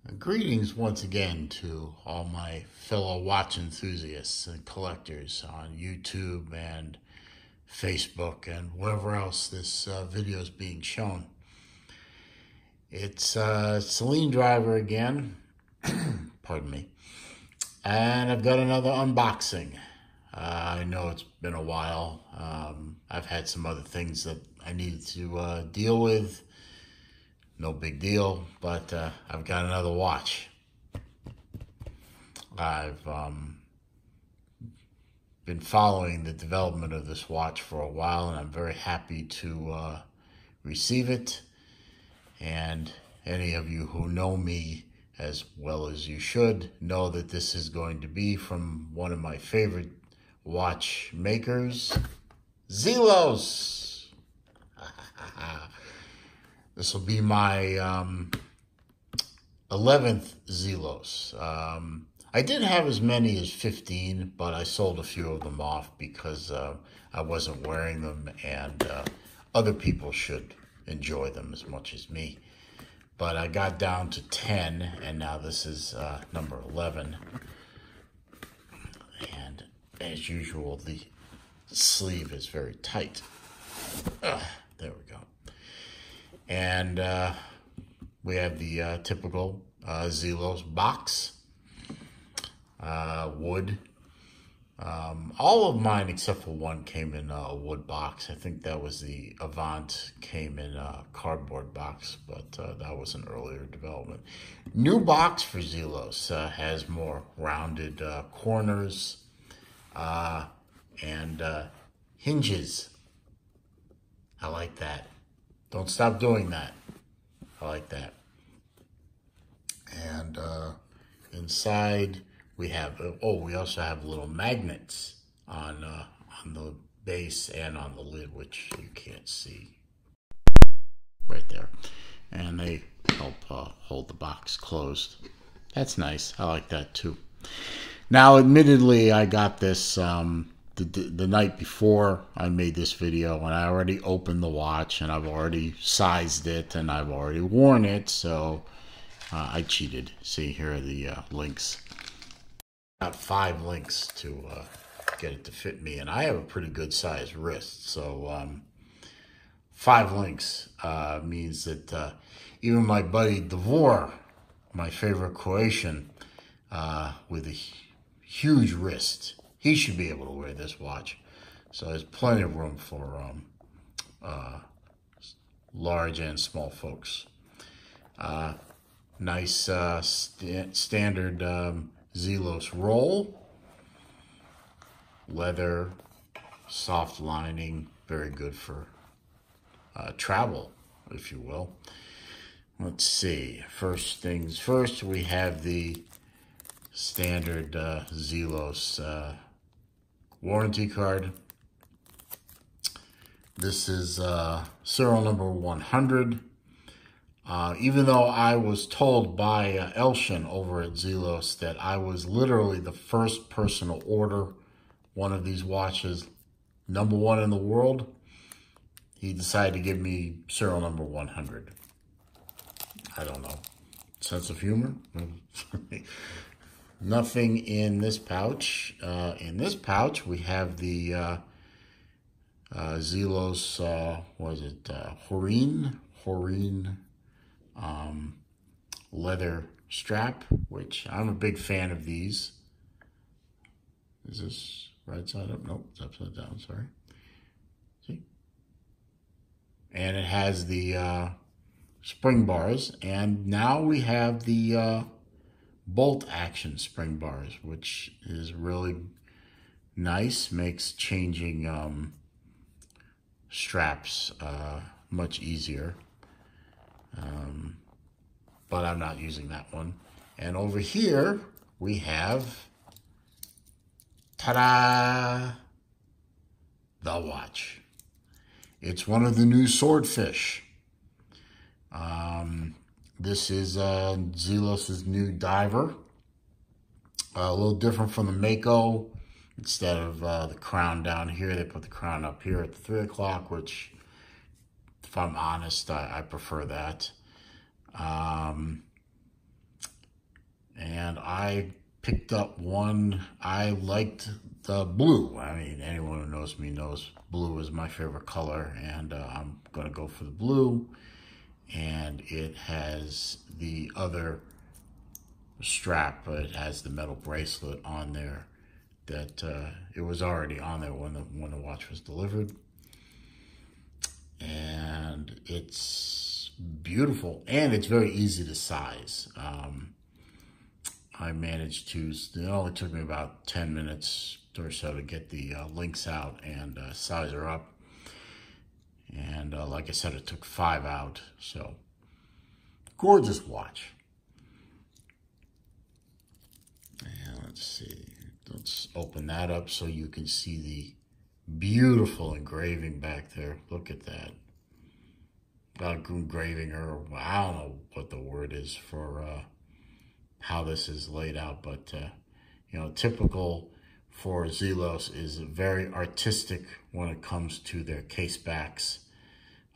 Greetings once again to all my fellow watch enthusiasts and collectors on YouTube and Facebook and wherever else this video is being shown. It's Celine Driver again, pardon me, and I've got another unboxing. I know it's been a while. I've had some other things that I needed to deal with. No big deal, but I've got another watch. I've been following the development of this watch for a while, and I'm very happy to receive it. And any of you who know me as well as you should know that this is going to be from one of my favorite watch makers, Zelos. This will be my 11th Zelos. I did have as many as 15, but I sold a few of them off because I wasn't wearing them, and other people should enjoy them as much as me. But I got down to 10, and now this is number 11. And as usual, the sleeve is very tight. There we go. And we have the typical Zelos box, wood. All of mine except for one came in a wood box. I think that was the Avant, came in a cardboard box, but that was an earlier development. New box for Zelos has more rounded corners and hinges. I like that. Don't stop doing that. I like that. And inside we have, we also have little magnets on the base and on the lid, which you can't see right there. And they help hold the box closed. That's nice. I like that too. Now, admittedly, I got this the night before I made this video, and I already opened the watch, and I've already sized it, and I've already worn it, so I cheated. See, here are the links. Got 5 links to get it to fit me, and I have a pretty good sized wrist, so 5 links means that even my buddy Devor, my favorite Croatian, with a huge wrist, he should be able to wear this watch. So there's plenty of room for large and small folks. Nice standard Zelos roll. Leather, soft lining, very good for travel, if you will. Let's see. First things first, we have the standard Zelos warranty card. This is serial number 100. Even though I was told by Elshin over at Zelos that I was literally the first person to order one of these watches, number 1 in the world, he decided to give me serial number 100. I don't know. Sense of humor? Nothing in this pouch. In this pouch, we have the Zelos, Horine leather strap, which I'm a big fan of these. Is this right side up? Nope, it's upside down, sorry. See? And it has the spring bars, and now we have the bolt action spring bars, which is really nice, makes changing straps much easier, but I'm not using that one. And over here we have, ta-da, the watch. It's one of the new Swordfish. This is Zelos' new diver. A little different from the Mako. Instead of the crown down here, they put the crown up here at the 3 o'clock, which, if I'm honest, I prefer that. and I picked up one. I liked the blue. I mean, anyone who knows me knows blue is my favorite color, and I'm going to go for the blue. And it has the other strap, but it has the metal bracelet on there that it was already on there when the watch was delivered. And it's beautiful, and it's very easy to size. I managed to, it only took me about 10 minutes or so to get the links out and size her up. And like I said, it took 5 out, so gorgeous watch. And let's see, let's open that up so you can see the beautiful engraving back there. Look at that. Engraving, or I don't know what the word is for how this is laid out, but you know, typical for Zelos is very artistic when it comes to their case backs.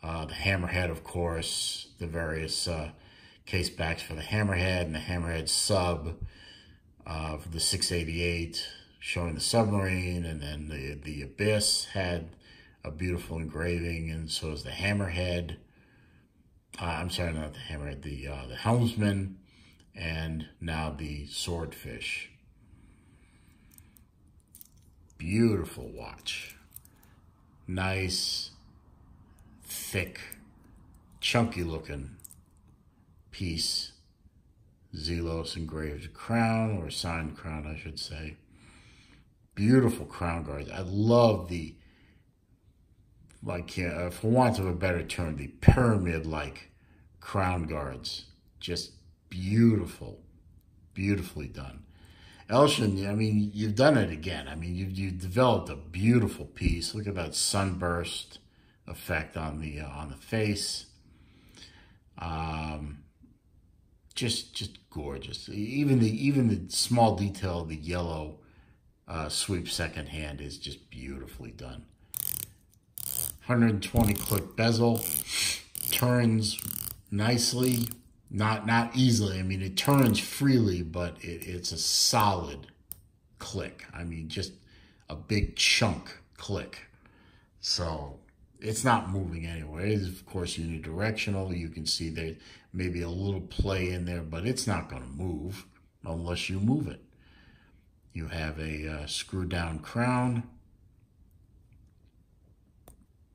The hammerhead, of course, the various case backs for the hammerhead and the hammerhead sub for the 688 showing the submarine, and then the Abyss had a beautiful engraving, and so is the hammerhead. I'm sorry, not the hammerhead, the helmsman, and now the swordfish. Beautiful watch. Nice, thick, chunky looking piece. Zelos engraved crown, or signed crown, I should say. Beautiful crown guards. I love the, like, for want of a better term, the pyramid-like crown guards. Just beautiful, beautifully done. Elshin, I mean, you've done it again. I mean, you've developed a beautiful piece. Look at that sunburst effect on the face. Just gorgeous. Even the small detail of the yellow sweep second hand is just beautifully done. 120 click bezel, turns nicely, not easily. I mean, it turns freely, but it's a solid click. I mean, just a big chunk click. So it's not moving anyways. Of course, unidirectional. You can see there maybe a little play in there, but it's not going to move unless you move it. You have a screw down crown.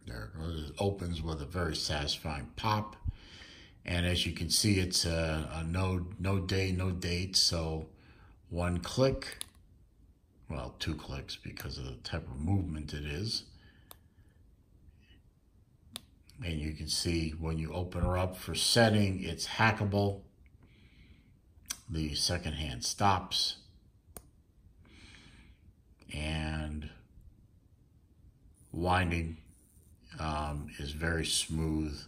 There it goes. It opens with a very satisfying pop. And as you can see, it's a no day, no date. So one click, well, 2 clicks because of the type of movement it is. And you can see when you open her up for setting, it's hackable. The second hand stops. And winding is very smooth.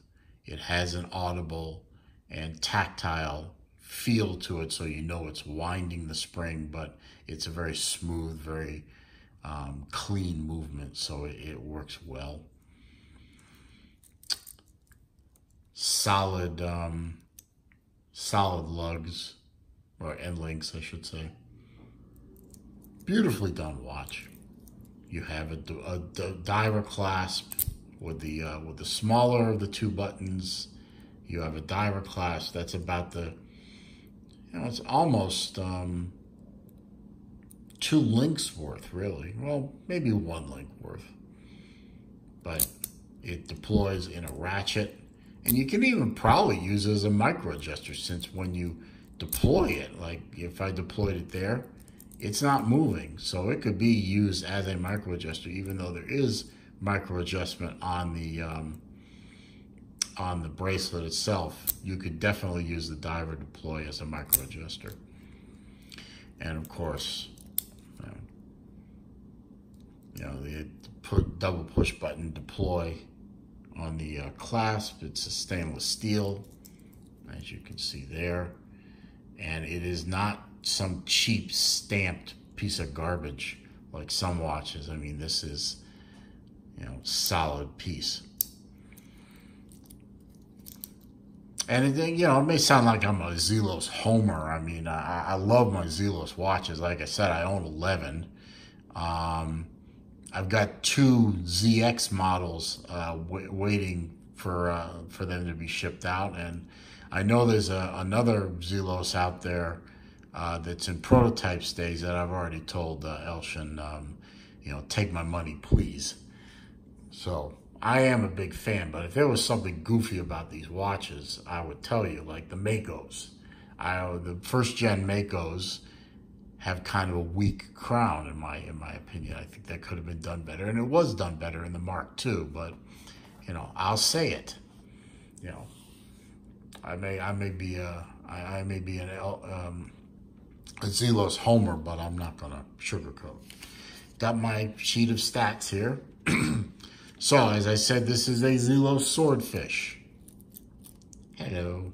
It has an audible and tactile feel to it, so you know it's winding the spring, but it's a very smooth, very clean movement, so it works well. Solid, solid lugs, or end links, I should say. Beautifully done watch. You have a diver clasp with the smaller of the 2 buttons. You have a diver clasp that's about the, you know, it's almost 2 links worth, really. Well, maybe 1 link worth. But it deploys in a ratchet, and you can even probably use it as a micro adjuster, since when you deploy it, like if I deployed it there, it's not moving, so it could be used as a micro adjuster, even though there is micro adjustment on the bracelet itself. You could definitely use the diver deploy as a micro adjuster. And of course, you know, the double push button deploy on the clasp. It's a stainless steel, as you can see there, and it is not some cheap stamped piece of garbage like some watches. I mean, this is, you know, solid piece. And you know, it may sound like I'm a Zelos homer. I mean, I love my Zelos watches. Like I said, I own 11. I've got 2 ZX models waiting for them to be shipped out, and I know there's another Zelos out there that's in prototype stage that I've already told Elshin, you know, take my money, please. So I am a big fan, but if there was something goofy about these watches, I would tell you, like the Makos. The first gen Makos have kind of a weak crown in my opinion. I think that could have been done better, and it was done better in the Mark II. But you know, I'll say it. You know, I may be a Zelos homer, but I'm not gonna sugarcoat. Got my sheet of stats here. So as I said, this is a Zelos Swordfish. Hello.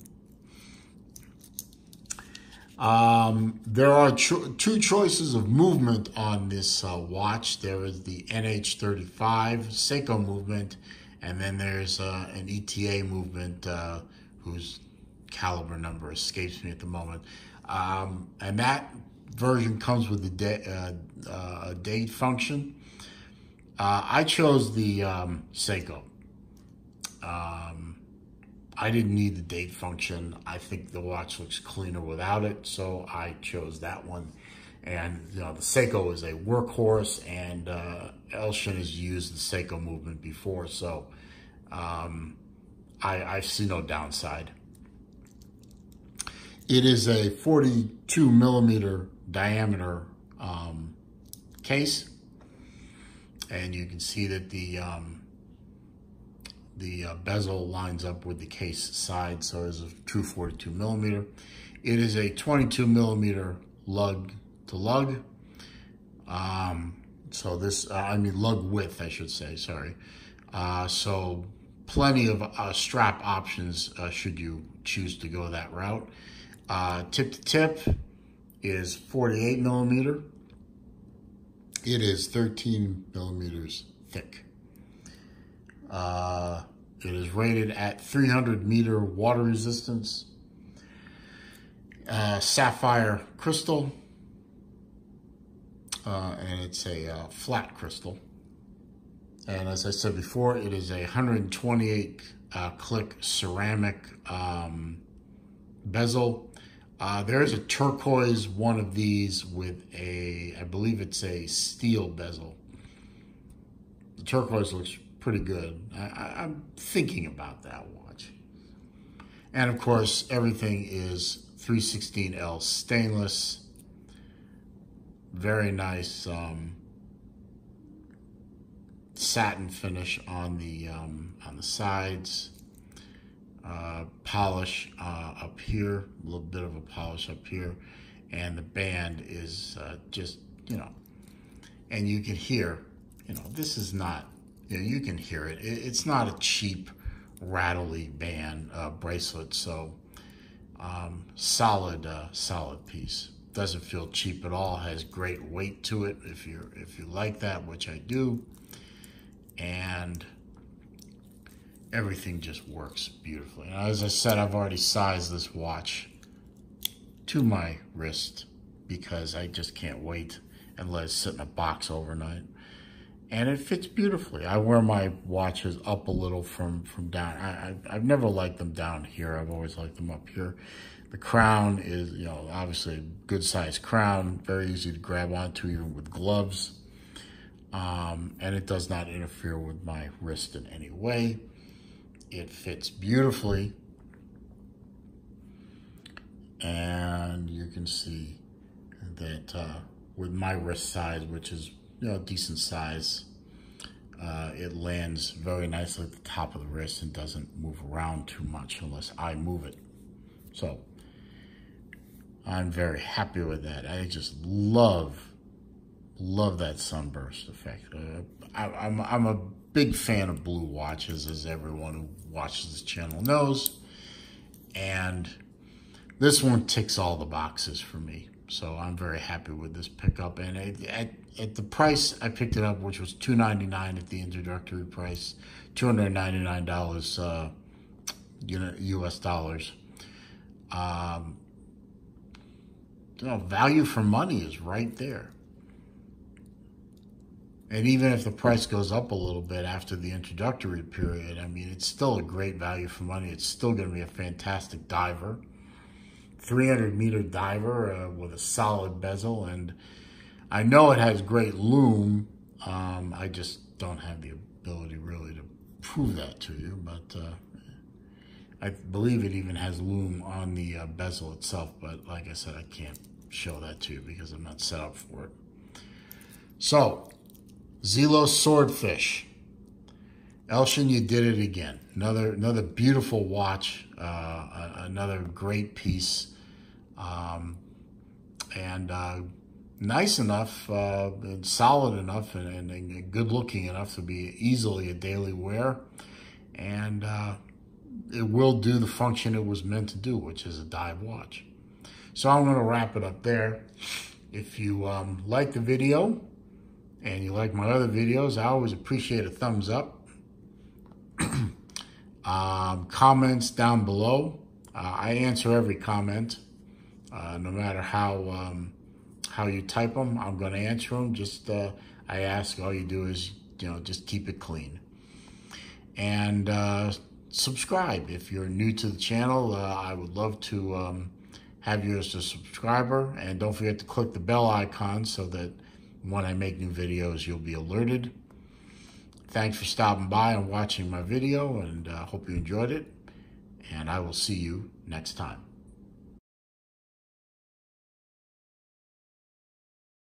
There are 2 choices of movement on this watch. There is the NH35 Seiko movement, and then there's an ETA movement whose caliber number escapes me at the moment. And that version comes with the date function. I chose the Seiko. I didn't need the date function. I think the watch looks cleaner without it, so I chose that one. And you know, the Seiko is a workhorse, and Elshin has used the Seiko movement before, so I see no downside. It is a 42 millimeter diameter case, and you can see that the bezel lines up with the case side, so it's a true 42 millimeter. It is a 22 millimeter lug to lug. So this, lug width, I should say, sorry. So plenty of strap options should you choose to go that route. Tip to tip is 48 millimeter. It is 13 millimeters thick. It is rated at 300 meter water resistance, sapphire crystal, and it's a flat crystal. And as I said before, it is a 128 click ceramic bezel. There is a turquoise one of these with I believe it's a steel bezel. The turquoise looks pretty good. I'm thinking about that watch. And of course, everything is 316L stainless. Very nice satin finish on the sides. Polish up here, a little bit of a polish up here, and the band is just, you know, and you can hear, you know, this is not, you know, you can hear it. It's not a cheap, rattly band bracelet, so solid piece. Doesn't feel cheap at all. Has great weight to it if you like that, which I do, and everything just works beautifully. And as I said, I've already sized this watch to my wrist because I just can't wait and let it sit in a box overnight. And it fits beautifully. I wear my watches up a little from down. I've never liked them down here. I've always liked them up here. The crown is, you know, obviously a good sized crown, very easy to grab onto even with gloves. And it does not interfere with my wrist in any way. It fits beautifully. And you can see that with my wrist size, which is, you know, decent size, it lands very nicely at the top of the wrist and doesn't move around too much unless I move it. So I'm very happy with that. I just love that sunburst effect. I'm a big fan of blue watches, as everyone who watches this channel knows, and this one ticks all the boxes for me. So I'm very happy with this pickup, and at the price I picked it up, which was $299 at the introductory price, $299 US dollars. Value for money is right there. And even if the price goes up a little bit after the introductory period, I mean, it's still a great value for money. It's still going to be a fantastic diver. 300-meter diver with a solid bezel. And I know it has great loom. I just don't have the ability really to prove that to you. But I believe it even has loom on the bezel itself. But like I said, I can't show that to you because I'm not set up for it. So, Zelos Swordfish. Elshin, you did it again. Another beautiful watch. Another great piece. And nice enough, and solid enough, and good looking enough to be easily a daily wear. And it will do the function it was meant to do, which is a dive watch. So I'm going to wrap it up there. If you like the video, and you like my other videos, I always appreciate a thumbs up. Comments down below. I answer every comment, no matter how you type them. I'm going to answer them. Just I ask, all you do is just keep it clean. And subscribe if you're new to the channel. I would love to have you as a subscriber, and don't forget to click the bell icon so that when I make new videos, you'll be alerted. Thanks for stopping by and watching my video, and hope you enjoyed it. And I will see you next time.